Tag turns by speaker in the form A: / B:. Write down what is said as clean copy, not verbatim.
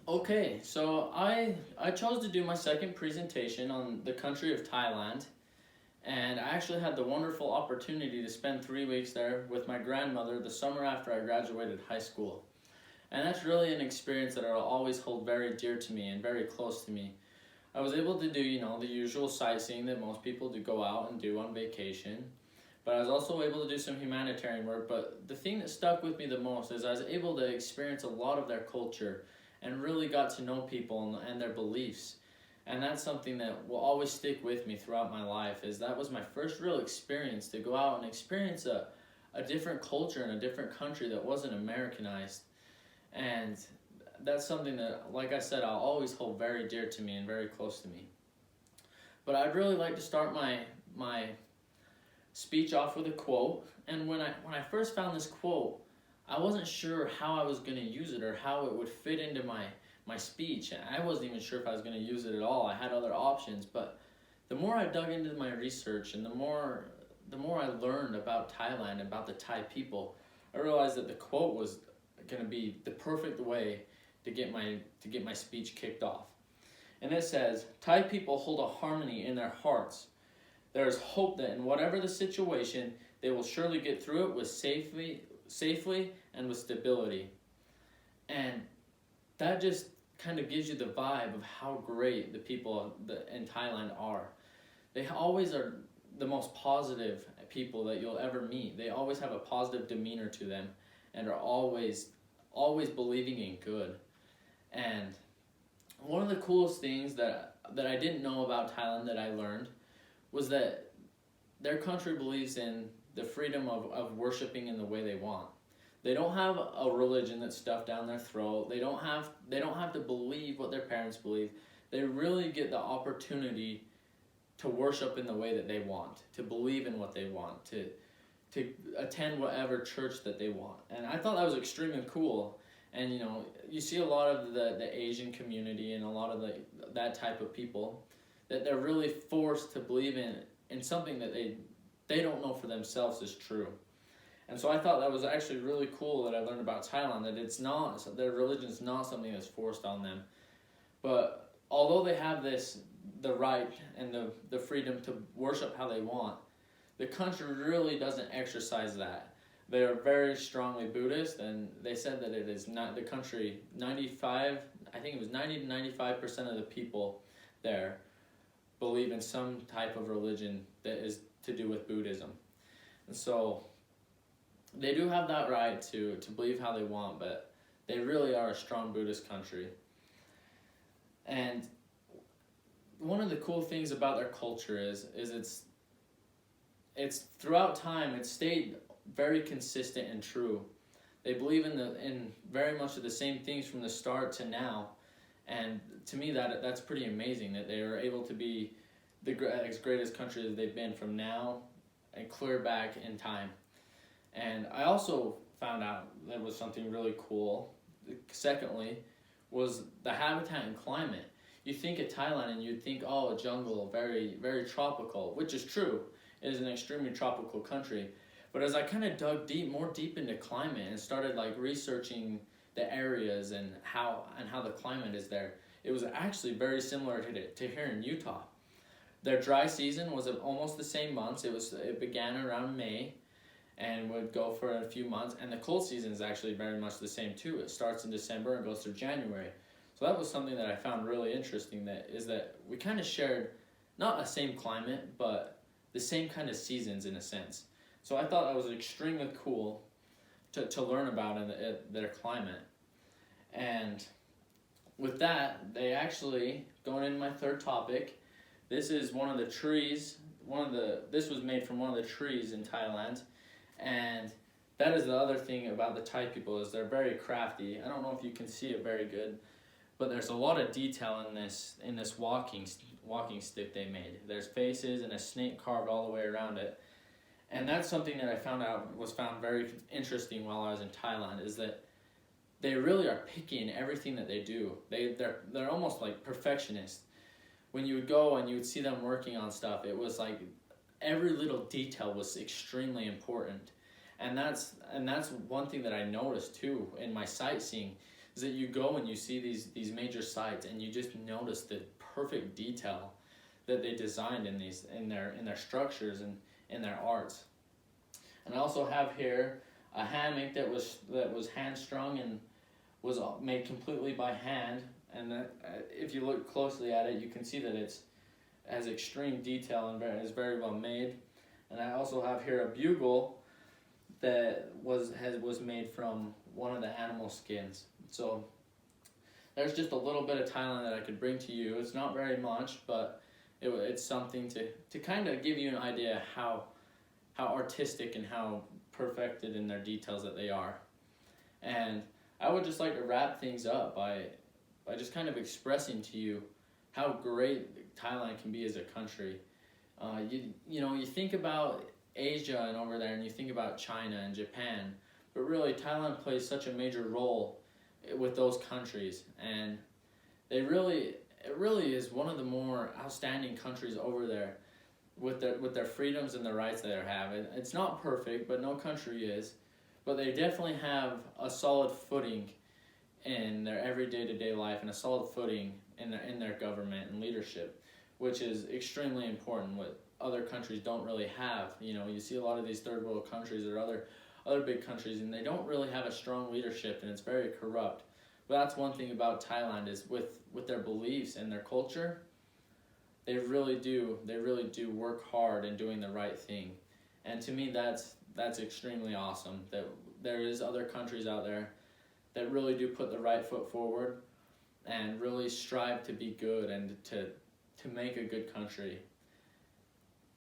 A: Okay, so I chose to do my second presentation on the country of Thailand, and I actually had the wonderful opportunity to spend 3 weeks there with my grandmother the summer after I graduated high school. And that's really an experience that I'll always hold very dear to me and very close to me. I was able to do, the usual sightseeing that most people do go out and do on vacation, but I was also able to do some humanitarian work. But the thing that stuck with me the most is I was able to experience a lot of their culture and really got to know people and their beliefs. And that's something that will always stick with me throughout my life, is that was my first real experience to go out and experience a different culture in a different country that wasn't Americanized. And that's something that, like I said, I'll always hold very dear to me and very close to me. But I'd really like to start my speech off with a quote. And when I first found this quote, I wasn't sure how I was going to use it or how it would fit into my speech. I wasn't even sure if I was going to use it at all. I had other options, but the more I dug into my research and the more I learned about Thailand, about the Thai people, I realized that the quote was going to be the perfect way to get my speech kicked off. And it says, "Thai people hold a harmony in their hearts. There is hope that in whatever the situation, they will surely get through it with safely and with stability." And that just kind of gives you the vibe of how great the people in Thailand are. They always are the most positive people that you'll ever meet. They always have a positive demeanor to them and are always believing in good. And one of the coolest things that I didn't know about Thailand that I learned was that their country believes in the freedom of worshiping in the way they want. They don't have a religion that's stuffed down their throat. They don't have to believe what their parents believe. They really get the opportunity to worship in the way that they want, to believe in what they want, to attend whatever church that they want. And I thought that was extremely cool. And you see a lot of the Asian community and a lot of that type of people that they're really forced to believe in something that they don't know for themselves is true. And so I thought that was actually really cool that I learned about Thailand, that it's not, their religion is not something that's forced on them. But although they have the right and the freedom to worship how they want, the country really doesn't exercise that. They are very strongly Buddhist, and they said that it is not the country, 95, I think it was 90 to 95% of the people there believe in some type of religion that is to do with Buddhism. And so they do have that right to believe how they want, but they really are a strong Buddhist country. And one of the cool things about their culture is it's throughout time it's stayed very consistent and true. They believe in very much of the same things from the start to now, and to me that's pretty amazing that they are able to be as great as country as they've been from now and clear back in time. And I also found out that was something really cool. Secondly, was the habitat and climate. You think of Thailand and you'd think, oh, a jungle, very, very tropical, which is true. It is an extremely tropical country. But as I kind of dug more deep into climate and started researching the areas and how the climate is there, it was actually very similar to here in Utah. Their dry season was almost the same months. It began around May and would go for a few months. And the cold season is actually very much the same too. It starts in December and goes through January. So that was something that I found really interesting, that we kind of shared not a same climate, but the same kind of seasons in a sense. So I thought that was extremely cool to learn about in their climate. And with that, they actually, going into my third topic, this is one of the trees, this was made from one of the trees in Thailand. And that is the other thing about the Thai people, is they're very crafty. I don't know if you can see it very good, but there's a lot of detail in this walking stick they made. There's faces and a snake carved all the way around it. And that's something that I found very interesting while I was in Thailand, is that they really are picky in everything that they do. They're almost like perfectionists. When you would go and you would see them working on stuff, it was like every little detail was extremely important. And that's one thing that I noticed too in my sightseeing. is that you go and you see these major sites and you just notice the perfect detail that they designed in their structures and in their arts. And I also have here a hammock that was hand strung and was made completely by hand. And if you look closely at it, you can see that it has extreme detail and is very well made. And I also have here a bugle that was made from one of the animal skins. So there's just a little bit of Thailand that I could bring to you. It's not very much, but it's something to kind of give you an idea how artistic and how perfected in their details that they are. And I would just like to wrap things up by just kind of expressing to you how great Thailand can be as a country. You think about Asia and over there, and you think about China and Japan, but really Thailand plays such a major role with those countries, and it really is one of the more outstanding countries over there with their freedoms and the rights that they have. It's not perfect, but no country is, but they definitely have a solid footing in their everyday to-day life and a solid footing in their government and leadership, which is extremely important. What other countries don't really have. You see a lot of these third world countries or other big countries, and they don't really have a strong leadership, and it's very corrupt. But that's one thing about Thailand is with their beliefs and their culture, they really do work hard in doing the right thing. And to me, that's extremely awesome that there is other countries out there that really do put the right foot forward and really strive to be good and to make a good country.